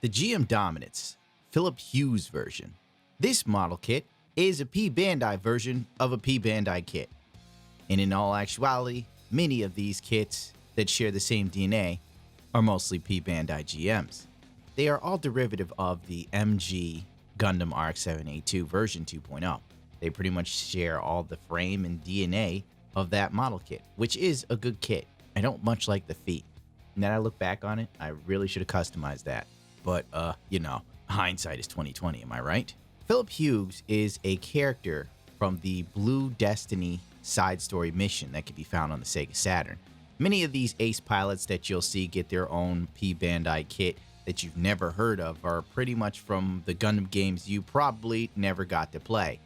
The GM Dominance Philip Hughs version. This model kit is a P Bandai version of a P Bandai kit. And in all actuality, many of these kits that share the same DNA are mostly P Bandai GMs. They are all derivative of the MG Gundam RX-7A2 version 2.0. They pretty much share all the frame and DNA of that model kit, which is a good kit. I don't much like the feet. And then I look back on it, I really should have customized that. But, hindsight is 2020, am I right? Philip Hughs is a character from the Blue Destiny side story mission that can be found on the Sega Saturn. Many of these ace pilots that you'll see get their own P Bandai kit that you've never heard of are pretty much from the Gundam games you probably never got to play.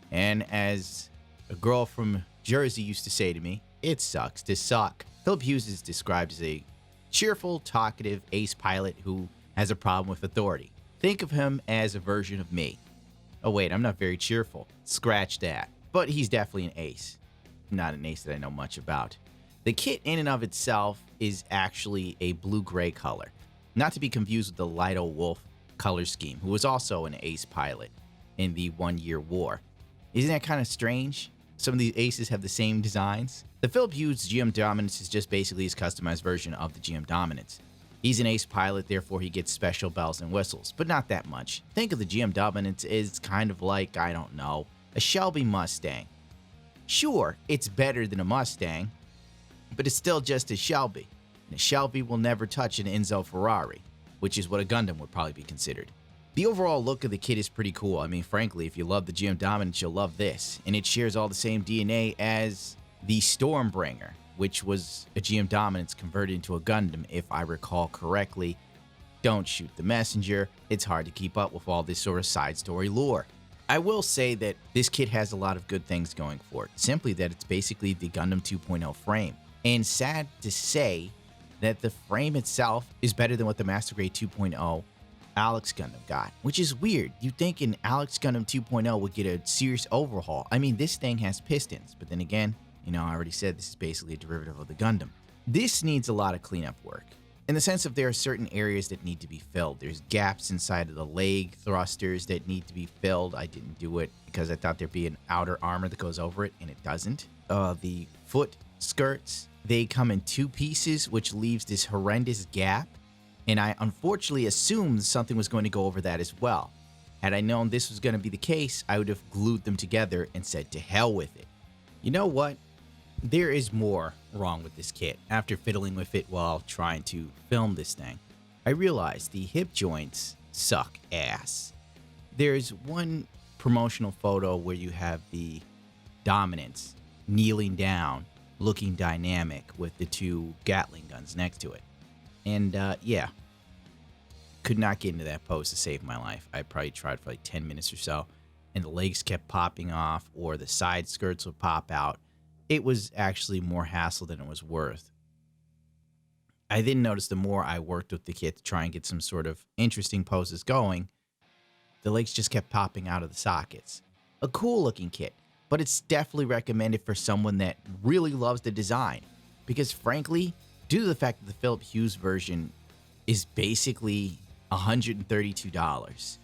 And as a girl from Jersey used to say to me, it sucks to suck. Philip Hughs is described as a cheerful, talkative ace pilot who has a problem with authority. Think of him as a version of me. Oh wait, I'm not very cheerful. Scratch that. But he's definitely an ace. Not an ace that I know much about. The kit in and of itself is actually a blue-gray color. Not to be confused with the Lido Wolf color scheme, who was also an ace pilot in the 1 Year War. Isn't that kind of strange? Some of these aces have the same designs. The Philip Hughs GM Dominance is just basically his customized version of the GM Dominance. He's an ace pilot, therefore he gets special bells and whistles, but not that much. Think of the GM Dominance as kind of like, I don't know, a Shelby Mustang. Sure, it's better than a Mustang, but it's still just a Shelby. And a Shelby will never touch an Enzo Ferrari, which is what a Gundam would probably be considered. The overall look of the kit is pretty cool. I mean, frankly, if you love the GM Dominance, you'll love this. And it shares all the same DNA as the Stormbringer, which was a GM Dominance converted into a Gundam, if I recall correctly. Don't shoot the messenger. It's hard to keep up with all this sort of side story lore. I will say that this kit has a lot of good things going for it. Simply that it's basically the Gundam 2.0 frame. And sad to say that the frame itself is better than what the Master Grade 2.0 Alex Gundam got, which is weird. You'd think an Alex Gundam 2.0 would get a serious overhaul. I mean, this thing has pistons, but then again, I already said this is basically a derivative of the Gundam. This needs a lot of cleanup work, in the sense of there are certain areas that need to be filled. There's gaps inside of the leg thrusters that need to be filled. I didn't do it because I thought there'd be an outer armor that goes over it, and it doesn't. The foot skirts, they come in two pieces, which leaves this horrendous gap. And I unfortunately assumed something was going to go over that as well. Had I known this was going to be the case, I would have glued them together and said to hell with it. You know what? There is more wrong with this kit. After fiddling with it while trying to film this thing, I realized the hip joints suck ass. There's one promotional photo where you have the Dominance kneeling down, looking dynamic with the two Gatling guns next to it. And yeah, could not get into that pose to save my life. I probably tried for like 10 minutes or so, and the legs kept popping off, or the side skirts would pop out. It was actually more hassle than it was worth. I then noticed the more I worked with the kit to try and get some sort of interesting poses going, the legs just kept popping out of the sockets. A cool looking kit, but it's definitely recommended for someone that really loves the design, because frankly, due to the fact that the Philip Hughs version is basically $132,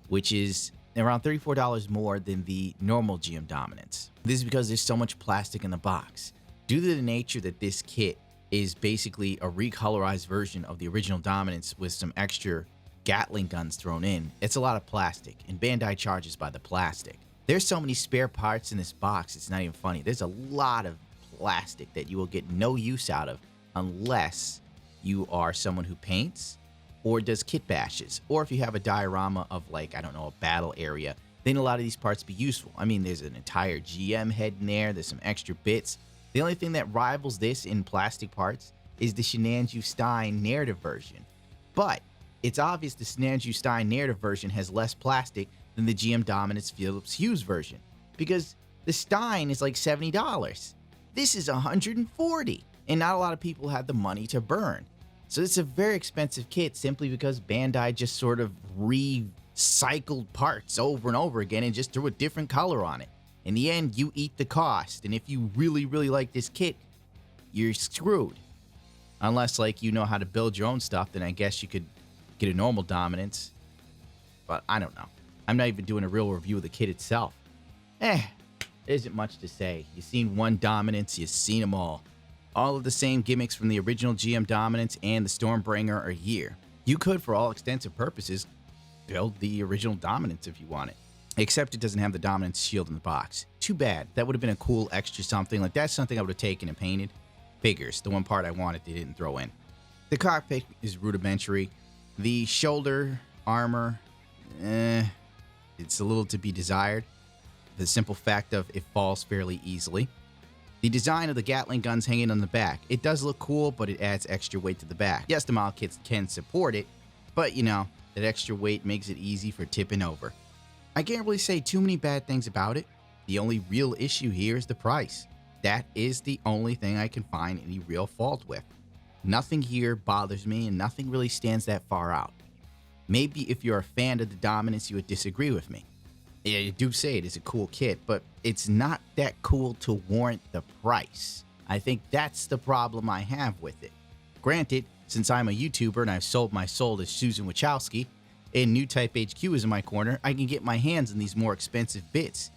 which is around $34 more than the normal GM Dominance. This is because there's so much plastic in the box. Due to the nature that this kit is basically a recolorized version of the original Dominance with some extra Gatling guns thrown in, it's a lot of plastic, and Bandai charges by the plastic. There's so many spare parts in this box, it's not even funny. There's a lot of plastic that you will get no use out of unless you are someone who paints or does kit bashes, or if you have a diorama of, like, I don't know, a battle area, then a lot of these parts be useful. I mean, there's an entire GM head in there, there's some extra bits. The only thing that rivals this in plastic parts is the Shenanju Stein narrative version. But it's obvious the Shenanju Stein narrative version has less plastic than the GM Dominance Philip Hughs version, because the Stein is like $70. This is $140. And not a lot of people have the money to burn. So it's a very expensive kit simply because Bandai just sort of recycled parts over and over again and just threw a different color on it. In the end, you eat the cost. And if you really, really like this kit, you're screwed. Unless, like, you know how to build your own stuff, then I guess you could get a normal dominance. But I don't know. I'm not even doing a real review of the kit itself. There isn't much to say. You've seen one dominance, you've seen them all. All of the same gimmicks from the original GM dominance and the Stormbringer are here. You could, for all extensive purposes, build the original dominance if you want it. Except it doesn't have the dominance shield in the box. Too bad. That would have been a cool extra something. Like, that's something I would have taken and painted. Figures, the one part I wanted they didn't throw in. The cockpit is rudimentary. The shoulder armor, it's a little to be desired. The simple fact of it falls fairly easily. The design of the Gatling guns hanging on the back. It does look cool, but it adds extra weight to the back. Yes, the model kits can support it, but you know, that extra weight makes it easy for tipping over. I can't really say too many bad things about it. The only real issue here is the price. That is the only thing I can find any real fault with. Nothing here bothers me and nothing really stands that far out. Maybe if you're a fan of the dominance, you would disagree with me. Yeah, you do say it is a cool kit, but it's not that cool to warrant the price. I think that's the problem I have with it. Granted, since I'm a YouTuber and I've sold my soul to Susan Wachowski, and New Type HQ is in my corner, I can get my hands on these more expensive bits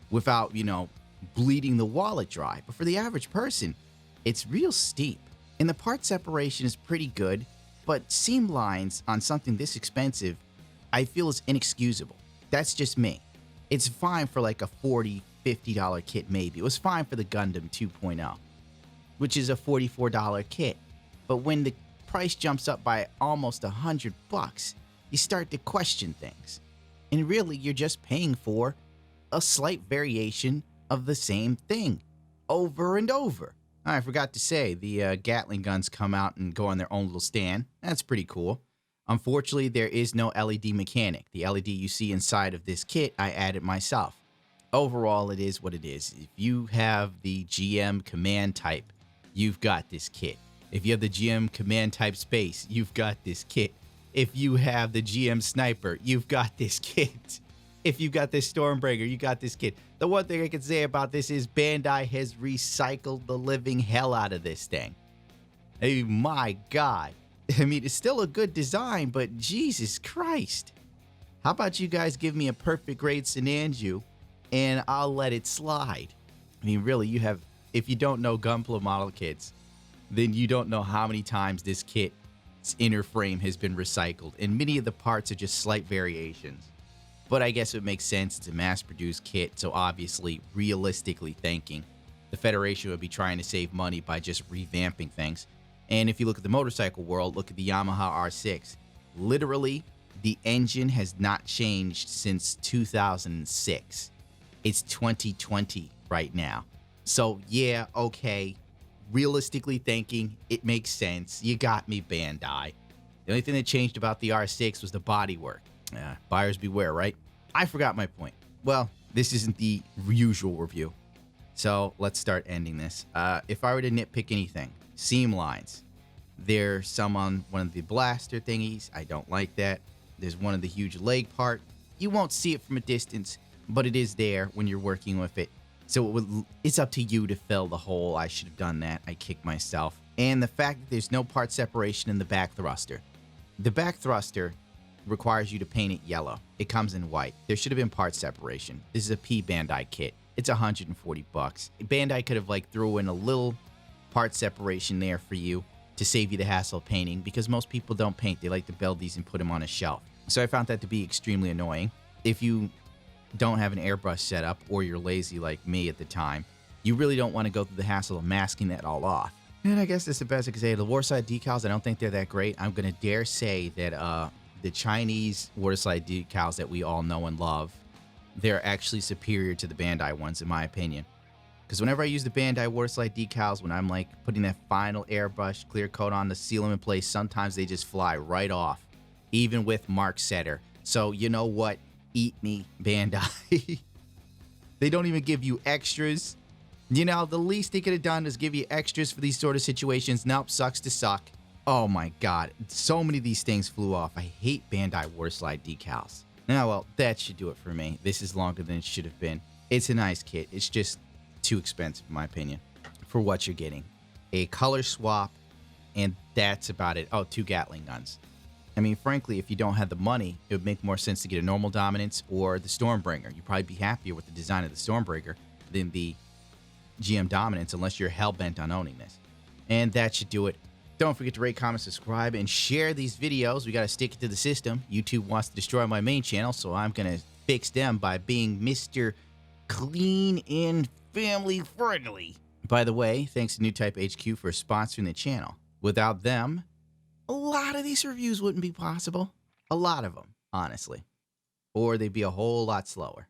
without, you know, bleeding the wallet dry. But for the average person, it's real steep. And the part separation is pretty good, but seam lines on something this expensive, I feel is inexcusable. That's just me. It's fine for like a $40, $50 kit maybe. It was fine for the Gundam 2.0, which is a $44 kit. But when the price jumps up by almost $100, you start to question things. And really, you're just paying for a slight variation of the same thing over and over. I forgot to say, the Gatling guns come out and go on their own little stand. That's pretty cool. Unfortunately, there is no LED mechanic. The LED you see inside of this kit, I added myself. Overall, it is what it is. If you have the GM command type, you've got this kit. If you have the GM command type space, you've got this kit. If you have the GM sniper, you've got this kit. If you got this Stormbringer, you got this kit. The one thing I can say about this is Bandai has recycled the living hell out of this thing. Hey, my God. I mean, it's still a good design, but Jesus Christ. How about you guys give me a perfect grade Sinanju and I'll let it slide? I mean, really, you have, if you don't know Gunpla model kits, then you don't know how many times this kit's inner frame has been recycled, and many of the parts are just slight variations. But I guess it makes sense. It's a mass-produced kit, so obviously, realistically thinking, the Federation would be trying to save money by just revamping things. And if you look at the motorcycle world, look at the Yamaha R6. Literally, the engine has not changed since 2006. It's 2020 right now. So yeah, okay, realistically thinking, it makes sense. You got me, Bandai. The only thing that changed about the R6 was the bodywork. Buyers beware, right? I forgot my point. Well, this isn't the usual review. So let's start ending this. If I were to nitpick anything, seam lines. There's some on one of the blaster thingies. I don't like that. There's one of the huge leg part. You won't see it from a distance, but it is there when you're working with it. So it's up to you to fill the hole. I should have done that. I kicked myself. And the fact that there's no part separation in the back thruster. The back thruster requires you to paint it yellow. It comes in white. There should have been part separation. This is a P Bandai kit. It's $140. Bandai could have like threw in a little part separation there for you to save you the hassle of painting, because most people don't paint. They like to build these and put them on a shelf. So I found that to be extremely annoying. If you don't have an airbrush setup, or you're lazy like me at the time, you really don't want to go through the hassle of masking that all off. And I guess that's the best I can say. The Waterside decals, I don't think they're that great. I'm going to dare say that the Chinese Waterside decals that we all know and love, they're actually superior to the Bandai ones, in my opinion. Because whenever I use the Bandai Waterslide decals, when I'm like putting that final airbrush clear coat on to seal them in place, sometimes they just fly right off, even with Mark Setter. So you know what? Eat me, Bandai. They don't even give you extras. You know, the least they could have done is give you extras for these sort of situations. Nope, sucks to suck. Oh my God, so many of these things flew off. I hate Bandai Waterslide decals. Now, well, that should do it for me. This is longer than it should have been. It's a nice kit. It's just too expensive, in my opinion, for what you're getting. A color swap, and that's about it. Oh, 2 Gatling guns. I mean, frankly, if you don't have the money, it would make more sense to get a normal dominance or the Stormbringer. You'd probably be happier with the design of the Stormbringer than the GM dominance, unless you're hell-bent on owning this. And that should do it. Don't forget to rate, comment, subscribe, and share these videos. We got to stick it to the system. YouTube wants to destroy my main channel, so I'm going to fix them by being Mr. Clean and Family Friendly. By the way, thanks to New Type HQ for sponsoring the channel. Without them, a lot of these reviews wouldn't be possible. A lot of them, honestly. Or they'd be a whole lot slower.